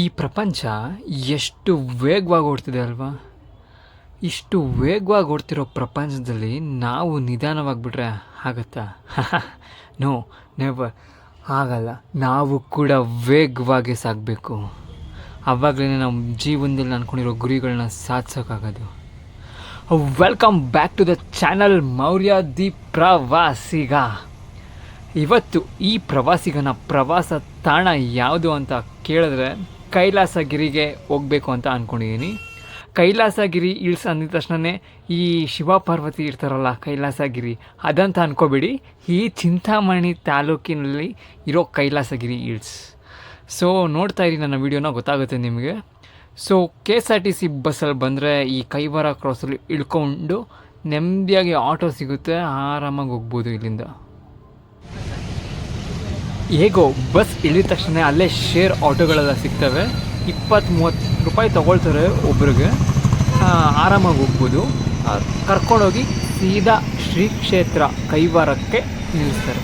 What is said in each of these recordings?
ಈ ಪ್ರಪಂಚ ಎಷ್ಟು ವೇಗವಾಗಿ ಓಡ್ತಿದೆ ಅಲ್ವಾ? ಇಷ್ಟು ವೇಗವಾಗಿ ಓಡ್ತಿರೋ ಪ್ರಪಂಚದಲ್ಲಿ ನಾವು ನಿಧಾನವಾಗಿಬಿಟ್ರೆ ಆಗತ್ತಾ? ನೋ, ನೆವರ್ ಆಗಲ್ಲ. ನಾವು ಕೂಡ ವೇಗವಾಗಿ ಸಾಗಬೇಕು. ಆವಾಗಲೇ ನಮ್ಮ ಜೀವನದಲ್ಲಿ ಅಂದ್ಕೊಂಡಿರೋ ಗುರಿಗಳನ್ನ ಸಾಧಿಸೋಕ್ಕಾಗೋದು. Welcome back to the channel Maurya the Pravasiga. ಇವತ್ತು ಈ ಪ್ರವಾಸಿಗನ ಪ್ರವಾಸ ತಾಣ ಯಾವುದು ಅಂತ ಕೇಳಿದ್ರೆ ಕೈಲಾಸಗಿರಿಗೆ ಹೋಗಬೇಕು ಅಂತ ಅಂದ್ಕೊಂಡಿದ್ದೀನಿ. ಕೈಲಾಸಗಿರಿ ಹಿಲ್ಸ್ ಅಂದಿದ ತಕ್ಷಣವೇ ಈ ಶಿವ ಪಾರ್ವತಿ ಇರ್ತಾರಲ್ಲ, ಕೈಲಾಸಗಿರಿ ಅದಂತ ಅಂದ್ಕೋಬೇಡಿ. ಈ ಚಿಂತಾಮಣಿ ತಾಲೂಕಿನಲ್ಲಿ ಇರೋ ಕೈಲಾಸಗಿರಿ ಹಿಲ್ಸ್. ಸೊ ನೋಡ್ತಾ ಇರಿ ನನ್ನ ವೀಡಿಯೋನ, ಗೊತ್ತಾಗುತ್ತೆ ನಿಮಗೆ. ಸೊ KSRTC ಬಸ್ಸಲ್ಲಿ ಬಂದರೆ ಈ ಕೈವಾರ ಕ್ರಾಸಲ್ಲಿ ಇಳ್ಕೊಂಡು ನೆಮ್ಮದಿಯಾಗಿ ಆಟೋ ಸಿಗುತ್ತೆ, ಆರಾಮಾಗಿ ಹೋಗ್ಬೋದು ಇಲ್ಲಿಂದ. ಹೇಗೋ ಬಸ್ ಇಳಿದ ತಕ್ಷಣ ಅಲ್ಲೇ ಶೇರ್ ಆಟೋಗಳೆಲ್ಲ ಸಿಗ್ತವೆ. 20-30 ರೂಪಾಯಿ ತೊಗೊಳ್ತಾರೆ ಒಬ್ರಿಗೆ, ಆರಾಮಾಗಿ ಹೋಗ್ಬೋದು. ಕರ್ಕೊಂಡೋಗಿ ಸೀದಾ ಶ್ರೀ ಕ್ಷೇತ್ರ ಕೈವಾರಕ್ಕೆ ನಿಲ್ಲಿಸ್ತಾರೆ.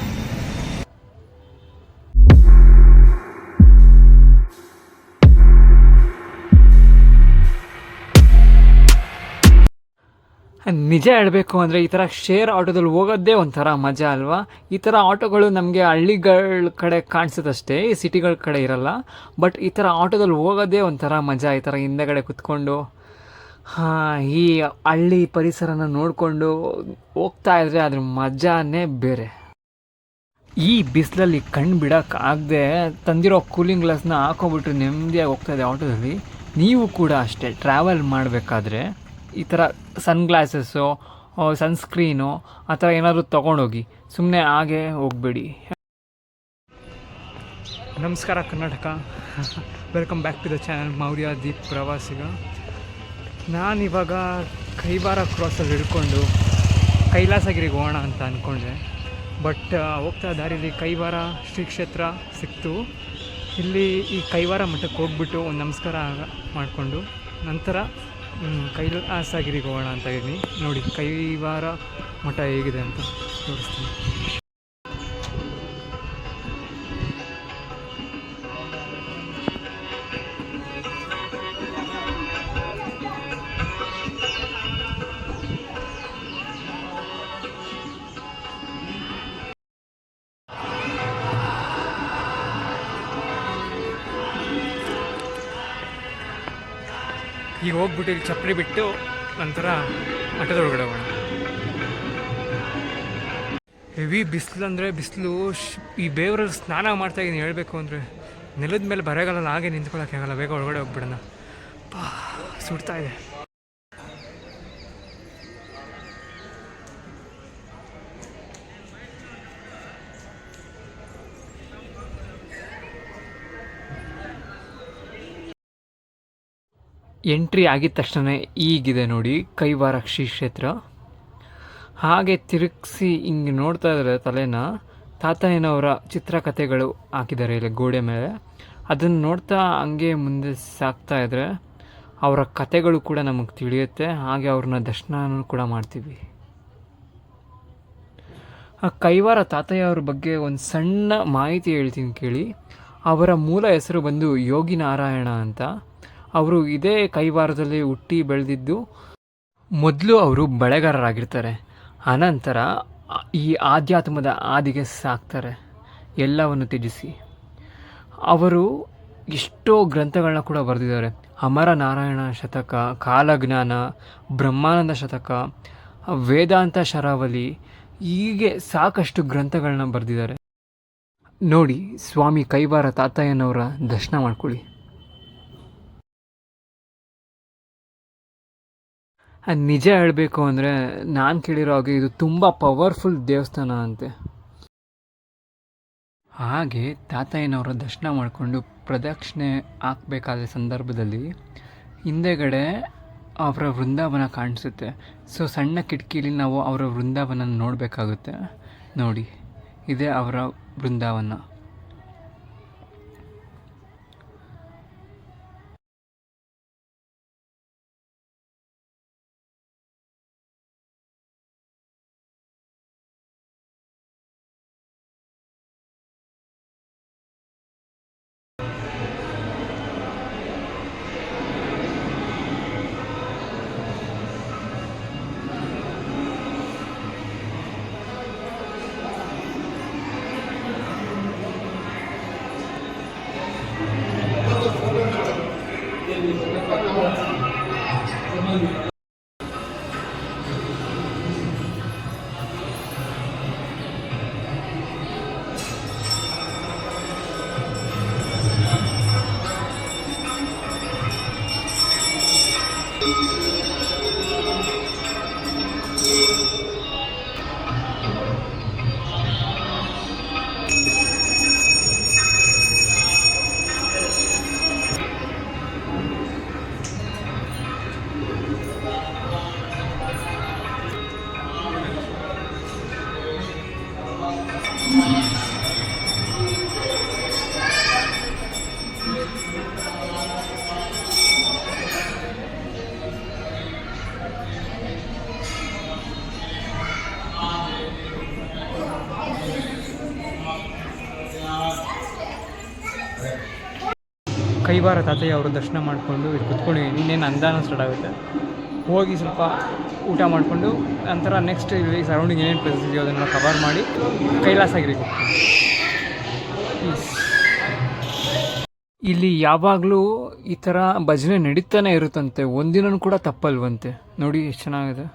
ನಿಜ ಹೇಳಬೇಕು ಅಂದರೆ ಈ ಥರ ಶೇರ್ ಆಟೋದಲ್ಲಿ ಹೋಗೋದೇ ಒಂಥರ ಮಜಾ ಅಲ್ವಾ? ಈ ಥರ ಆಟೋಗಳು ನಮಗೆ ಹಳ್ಳಿಗಳ ಕಡೆ ಕಾಣಿಸುತ್ತಷ್ಟೇ, ಈ ಸಿಟಿಗಳ ಕಡೆ ಇರಲ್ಲ. ಬಟ್ ಈ ಥರ ಆಟೋದಲ್ಲಿ ಹೋಗೋದೇ ಒಂಥರ ಮಜಾ. ಈ ಥರ ಹಿಂದೆಗಡೆ ಕುತ್ಕೊಂಡು ಈ ಹಳ್ಳಿ ಪರಿಸರನ ನೋಡಿಕೊಂಡು ಹೋಗ್ತಾ ಇದ್ರೆ ಅದ್ರ ಮಜಾನೇ ಬೇರೆ. ಈ ಬಿಸಿಲಲ್ಲಿ ಕಣ್ಣು ಬಿಡೋಕ್ಕಾಗದೆ ತಂದಿರೋ ಕೂಲಿಂಗ್ ಗ್ಲಾಸ್ನ ಹಾಕೊಂಬಿಟ್ಟು ನೆಮ್ಮದಿಯಾಗಿ ಹೋಗ್ತಾಯಿದೆ ಆಟೋದಲ್ಲಿ. ನೀವು ಕೂಡ ಅಷ್ಟೇ ಟ್ರಾವೆಲ್ ಮಾಡಬೇಕಾದ್ರೆ ಈ ಥರ ಸನ್ಗ್ಲಾಸಸ್ಸು, ಸನ್ಸ್ಕ್ರೀನು ಆ ಥರ ಏನಾದರೂ ತೊಗೊಂಡೋಗಿ, ಸುಮ್ಮನೆ ಹಾಗೆ ಹೋಗಬೇಡಿ. ನಮಸ್ಕಾರ Karnataka, welcome back to the channel Maurya the Pravasiga. ನಾನಿವಾಗ ಕೈವಾರ ಕ್ರಾಸಲ್ಲಿ ಹಿಡ್ಕೊಂಡು ಕೈಲಾಸಗಿರಿಗೆ ಹೋಗೋಣ ಅಂತ ಅಂದ್ಕೊಂಡೆ. ಬಟ್ ಹೋಗ್ತಾ ದಾರಿಯಲ್ಲಿ ಕೈವಾರ ಶ್ರೀ ಕ್ಷೇತ್ರ ಸಿಕ್ತು. ಇಲ್ಲಿ ಈ ಕೈವಾರ ಮಠಕ್ಕೆ ಹೋಗ್ಬಿಟ್ಟು ಒಂದು ನಮಸ್ಕಾರ ಮಾಡಿಕೊಂಡು ನಂತರ ಕೈಲಾಸಗಿರಿಗೆ ಹೋಗೋಣ ಅಂತ ಇದ್ದೀನಿ. ನೋಡಿ ಕೈವಾರ ಮಠ ಹೇಗಿದೆ ಅಂತ ತೋರಿಸ್ತೀನಿ. ಈಗ ಹೋಗ್ಬಿಟ್ಟು ಇಲ್ಲಿ ಚಪ್ಪಲಿ ಬಿಟ್ಟು ನಂತರ ಮಠದೊಳಗಡೆ ಹೋಗೋಣ. ಹೆವಿ ಬಿಸಿಲು ಅಂದರೆ ಬಿಸಿಲು. ಈ ಬೇವರಲ್ಲಿ ಸ್ನಾನ ಮಾಡ್ತಾಯಿದ್ದೀನಿ. ಹೇಳಬೇಕು ಅಂದರೆ ನೆಲದ ಮೇಲೆ ಬರಗಾಲಲ್ಲ, ಹಾಗೆ ನಿಂತ್ಕೊಳ್ಳೋಕ್ಕೆ ಆಗಲ್ಲ. ಬೇಗ ಒಳಗಡೆ ಹೋಗ್ಬಿಡೋಣ. ಸುಡ್ತಾ ಇದೆ. ಎಂಟ್ರಿ ಆಗಿದ ತಕ್ಷಣ ಈಗಿದೆ ನೋಡಿ ಕೈವಾರ ಶ್ರೀ ಕ್ಷೇತ್ರ. ಹಾಗೆ ತಿರುಗಿಸಿ ಹಿಂಗೆ ನೋಡ್ತಾ ಇದ್ದಾರೆ ತಲೆನ, ತಾತಯ್ಯನವರ ಚಿತ್ರಕಥೆಗಳು ಹಾಕಿದ್ದಾರೆ ಇಲ್ಲಿ ಗೋಡೆ ಮೇಲೆ. ಅದನ್ನು ನೋಡ್ತಾ ಹಂಗೆ ಮುಂದೆ ಸಾಕ್ತಾ ಇದ್ದರೆ ಅವರ ಕಥೆಗಳು ಕೂಡ ನಮಗೆ ತಿಳಿಯುತ್ತೆ. ಹಾಗೆ ಅವ್ರನ್ನ ದರ್ಶನ ಕೂಡ ಮಾಡ್ತೀವಿ. ಆ ಕೈವಾರ ತಾತಯ್ಯ ಅವ್ರ ಬಗ್ಗೆ ಒಂದು ಸಣ್ಣ ಮಾಹಿತಿ ಹೇಳ್ತೀನಿ ಕೇಳಿ. ಅವರ ಮೂಲ ಹೆಸರು ಬಂದು ಯೋಗಿ ನಾರಾಯಣ ಅಂತ. ಅವರು ಇದೇ ಕೈವಾರದಲ್ಲಿ ಹುಟ್ಟಿ ಬೆಳೆದಿದ್ದು. ಮೊದಲು ಅವರು ಬಳೆಗಾರರಾಗಿರ್ತಾರೆ, ಅನಂತರ ಈ ಆಧ್ಯಾತ್ಮದ ಹಾದಿಗೆ ಸಾಕ್ತಾರೆ ಎಲ್ಲವನ್ನು ತ್ಯಜಿಸಿ. ಅವರು ಎಷ್ಟೋ ಗ್ರಂಥಗಳನ್ನ ಕೂಡ ಬರೆದಿದ್ದಾರೆ. ಅಮರ ನಾರಾಯಣ ಶತಕ, ಕಾಲಜ್ಞಾನ, ಬ್ರಹ್ಮಾನಂದ ಶತಕ, ವೇದಾಂತ ಶರಾವಲಿ, ಹೀಗೆ ಸಾಕಷ್ಟು ಗ್ರಂಥಗಳನ್ನ ಬರೆದಿದ್ದಾರೆ. ನೋಡಿ ಸ್ವಾಮಿ ಕೈವಾರ ತಾತಯ್ಯನವರ ದರ್ಶನ ಮಾಡ್ಕೊಳ್ಳಿ. ನಿಜ ಹೇಳಬೇಕು ಅಂದರೆ ನಾನು ಕೇಳಿರೋ ಹಾಗೆ ಇದು ತುಂಬ ಪವರ್ಫುಲ್ ದೇವಸ್ಥಾನ ಅಂತೆ. ಹಾಗೆ ತಾತಯ್ಯನವರ ದರ್ಶನ ಮಾಡಿಕೊಂಡು ಪ್ರದಕ್ಷಿಣೆ ಹಾಕಬೇಕಾದ ಸಂದರ್ಭದಲ್ಲಿ ಹಿಂದೆಗಡೆ ಅವರ ವೃಂದಾವನ ಕಾಣಿಸುತ್ತೆ. ಸೊ ಸಣ್ಣ ಕಿಟಕಿಲಿ ನಾವು ಅವರ ವೃಂದಾವನ ನೋಡಬೇಕಾಗುತ್ತೆ. ನೋಡಿ, ಇದೇ ಅವರ ವೃಂದಾವನ. ಕೈವಾರ ತಾತಯ್ಯ ಅವರು ದರ್ಶನ ಮಾಡಿಕೊಂಡು ಇಲ್ಲಿ ಕುತ್ಕೊಂಡಿದ್ದೀನಿ. ಇನ್ನೇನು ಅನುದಾನ ಸ್ಟಾರ್ಟ್ ಆಗುತ್ತೆ. ಹೋಗಿ ಸ್ವಲ್ಪ ಊಟ ಮಾಡಿಕೊಂಡು ನಂತರ ನೆಕ್ಸ್ಟ್ ಇಲ್ಲಿ ಸರೌಂಡಿಂಗ್ ಏನೇನು ಪ್ಲೇಸಸ್ ಇದೆಯೋ ಅದನ್ನು ಕವರ್ ಮಾಡಿ ಕೈಲಾಸಗಿರಿಗೆ ಹೋಗ್ತೀನಿ. ಇಲ್ಲಿ ಯಾವಾಗಲೂ ಈ ಥರ ಭಜನೆ ನಡೀತಾನೆ ಇರುತ್ತಂತೆ, ಒಂದಿನೂ ಕೂಡ ತಪ್ಪಲ್ವಂತೆ. ನೋಡಿ ಎಷ್ಟು ಚೆನ್ನಾಗಿದೆ.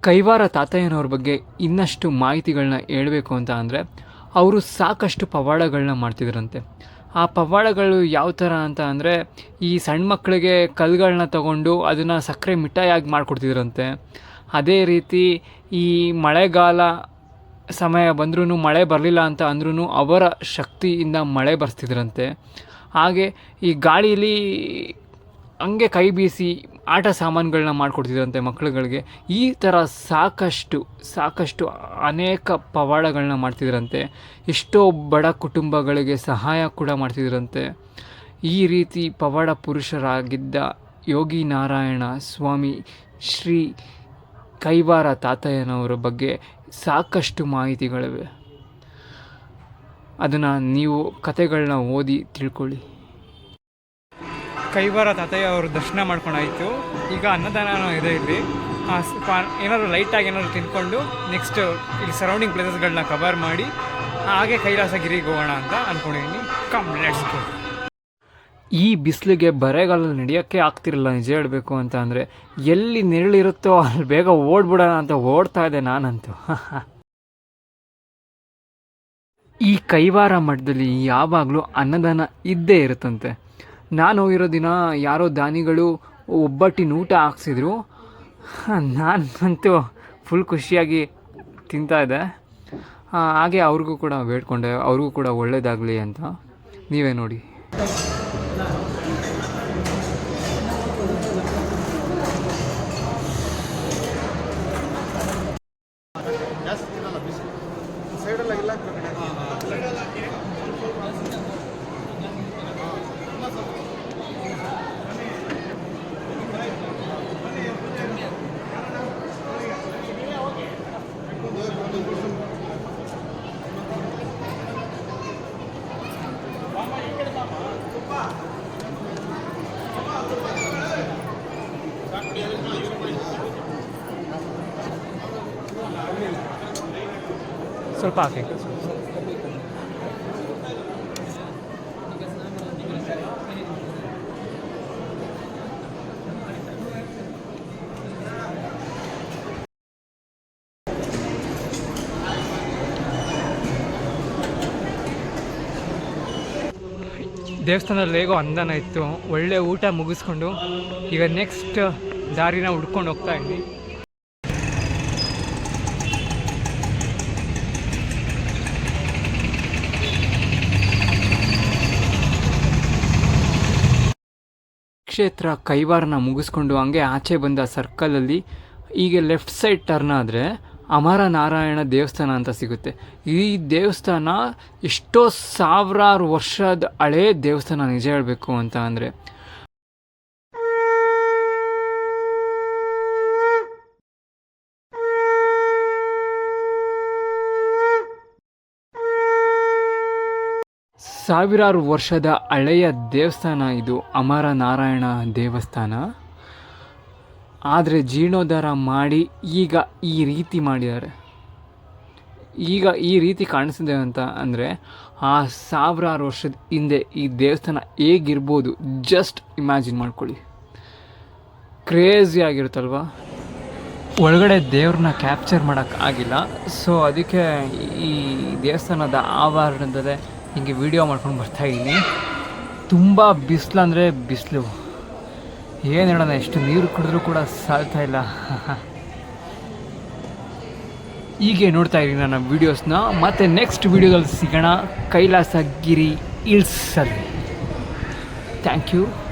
ಕೈವಾರ ತಾತಯ್ಯನವ್ರ ಬಗ್ಗೆ ಇನ್ನಷ್ಟು ಮಾಹಿತಿಗಳನ್ನ ಹೇಳಬೇಕು ಅಂತ ಅಂದರೆ, ಅವರು ಸಾಕಷ್ಟು ಪವಾಡಗಳನ್ನ ಮಾಡ್ತಿದ್ರಂತೆ. ಆ ಪವಾಡಗಳು ಯಾವ ಥರ ಅಂತ ಅಂದರೆ, ಈ ಸಣ್ಣ ಮಕ್ಕಳಿಗೆ ಕಲ್ಲುಗಳನ್ನ ತಗೊಂಡು ಅದನ್ನು ಸಕ್ಕರೆ ಮಿಠಾಯಿಯಾಗಿ ಮಾಡಿಕೊಡ್ತಿದ್ರಂತೆ. ಅದೇ ರೀತಿ ಈ ಮಳೆಗಾಲ ಸಮಯ ಬಂದ್ರೂ ಮಳೆ ಬರಲಿಲ್ಲ ಅಂತ ಅಂದ್ರೂ ಅವರ ಶಕ್ತಿಯಿಂದ ಮಳೆ ಬರ್ಸ್ತಿದ್ರಂತೆ. ಹಾಗೆ ಈ ಗಾಳೀಲಿ ಹಂಗೆ ಕೈ ಬೀಸಿ ಆಟ ಸಾಮಾನುಗಳನ್ನ ಮಾಡಿಕೊಡ್ತಿದ್ರಂತೆ ಮಕ್ಕಳುಗಳಿಗೆ. ಈ ಥರ ಸಾಕಷ್ಟು ಅನೇಕ ಪವಾಡಗಳನ್ನ ಮಾಡ್ತಿದ್ರಂತೆ. ಎಷ್ಟೋ ಬಡ ಕುಟುಂಬಗಳಿಗೆ ಸಹಾಯ ಕೂಡ ಮಾಡ್ತಿದ್ರಂತೆ. ಈ ರೀತಿ ಪವಾಡ ಪುರುಷರಾಗಿದ್ದ ಯೋಗಿ ನಾರಾಯಣ ಸ್ವಾಮಿ ಶ್ರೀ ಕೈವಾರ ತಾತಯ್ಯನವರ ಬಗ್ಗೆ ಸಾಕಷ್ಟು ಮಾಹಿತಿಗಳಿವೆ. ಅದನ್ನು ನೀವು ಕತೆಗಳನ್ನ ಓದಿ ತಿಳ್ಕೊಳ್ಳಿ. ಕೈವಾರ ತಾತಯ್ಯ ಅವರು ದರ್ಶನ ಮಾಡ್ಕೊಂಡಾಯಿತು. ಈಗ ಅನ್ನದಾನ ಇದೆ ಇಲ್ಲಿ. ಏನಾದರೂ ಲೈಟಾಗಿ ಏನಾದರೂ ತಿಂದ್ಕೊಂಡು ನೆಕ್ಸ್ಟ್ ಇಲ್ಲಿ ಸರೌಂಡಿಂಗ್ ಪ್ಲೇಸಸ್ಗಳನ್ನ ಕವರ್ ಮಾಡಿ ಹಾಗೆ ಕೈಲಾಸಗಿರಿಗೆ ಹೋಗೋಣ ಅಂತ ಅಂದ್ಕೊಂಡಿದ್ದೀನಿ. Come let's go. ಈ ಬಿಸಿಲಿಗೆ ಬರೆಗಾಲಲ್ಲಿ ನಡೆಯೋಕ್ಕೆ ಆಗ್ತಿರಲಿಲ್ಲ ನಿಜ ಹೇಳಬೇಕು ಅಂತ ಅಂದರೆ. ಎಲ್ಲಿ ನೆರಳಿರುತ್ತೋ ಅಲ್ಲಿ ಬೇಗ ಓಡ್ಬಿಡೋಣ ಅಂತ ಓಡ್ತಾ ಇದ್ದೆ ನಾನಂತೂ. ಈ ಕೈವಾರ ಮಠದಲ್ಲಿ ಯಾವಾಗಲೂ ಅನ್ನದಾನ ಇದ್ದೇ ಇರುತ್ತಂತೆ. ನಾನು ಹೋಗಿರೋ ದಿನ ಯಾರೋ ದಾನಿಗಳು ಒಬ್ಬಟ್ಟಿನ ಊಟ ಹಾಕ್ಸಿದ್ರು. ನಾನಂತೂ ಫುಲ್ ಖುಷಿಯಾಗಿ ತಿಂತಾಯಿದ್ದೆ. ಹಾಗೆ ಅವ್ರಿಗೂ ಕೂಡ ಬೇಡ್ಕೊಂಡೆ, ಅವ್ರಿಗೂ ಕೂಡ ಒಳ್ಳೆಯದಾಗಲಿ ಅಂತ. ನೀವೇ ನೋಡಿ. ಸ್ವಲ್ಪ ಹಾಕಿ. ದೇವಸ್ಥಾನದಲ್ಲಿ ಹೇಗೋ ಅಂದನ ಇತ್ತು. ಒಳ್ಳೆ ಊಟ ಮುಗಿಸ್ಕೊಂಡು ಈಗ ನೆಕ್ಸ್ಟ್ ದಾರಿನ ಹುಡ್ಕೊಂಡು ಹೋಗ್ತಾ ಇದ್ವಿ. ಕ್ಷೇತ್ರ ಕೈವಾರನ ಮುಗಿಸ್ಕೊಂಡು ಹಂಗೆ ಆಚೆ ಬಂದ ಸರ್ಕಲಲ್ಲಿ ಈಗ ಲೆಫ್ಟ್ ಸೈಡ್ ಟರ್ನ್ ಆದರೆ ಅಮರ ನಾರಾಯಣ ದೇವಸ್ಥಾನ ಅಂತ ಸಿಗುತ್ತೆ. ಈ ದೇವಸ್ಥಾನ ಎಷ್ಟೋ ಸಾವಿರಾರು ವರ್ಷದ ಹಳೇ ದೇವಸ್ಥಾನ ನಿಜ ಹೇಳಬೇಕು ಅಂತ ಅಂದರೆ. ಸಾವಿರಾರು ವರ್ಷದ ಹಳೆಯ ದೇವಸ್ಥಾನ ಇದು ಅಮರ ನಾರಾಯಣ ದೇವಸ್ಥಾನ. ಆದರೆ ಜೀರ್ಣೋದ್ಧಾರ ಮಾಡಿ ಈಗ ಈ ರೀತಿ ಮಾಡಿದ್ದಾರೆ. ಈಗ ಈ ರೀತಿ ಕಾಣಿಸಿದೆ ಅಂತ ಅಂದರೆ ಆ ಸಾವಿರಾರು ವರ್ಷದ ಹಿಂದೆ ಈ ದೇವಸ್ಥಾನ ಹೇಗಿರ್ಬೋದು ಜಸ್ಟ್ ಇಮ್ಯಾಜಿನ್ ಮಾಡ್ಕೊಳ್ಳಿ. ಕ್ರೇಜಿ ಆಗಿರುತ್ತಲ್ವ. ಒಳಗಡೆ ದೇವ್ರನ್ನ ಕ್ಯಾಪ್ಚರ್ ಮಾಡೋಕ್ಕಾಗಿಲ್ಲ. ಸೊ ಅದಕ್ಕೆ ಈ ದೇವಸ್ಥಾನದ ಆವರಣದಲ್ಲೇ ಹಿಂಗೆ ವಿಡಿಯೋ ಮಾಡ್ಕೊಂಡು ಬರ್ತಾಯಿದ್ದೀನಿ. ತುಂಬ ಬಿಸಿಲು ಅಂದರೆ ಬಿಸಿಲು, ಏನು ಹೇಳೋಣ, ಎಷ್ಟು ನೀರು ಕುಡಿದ್ರೂ ಕೂಡ ಸಾಲ್ತಾ ಇಲ್ಲ. ಹೀಗೆ ನೋಡ್ತಾ ಇರಿ ನನ್ನ ವೀಡಿಯೋಸ್ನ. ಮತ್ತು ನೆಕ್ಸ್ಟ್ ವೀಡಿಯೋದಲ್ಲಿ ಸಿಗೋಣ ಕೈಲಾಸಗಿರಿ ಹಿಲ್ಸಲ್ಲಿ. Thank you.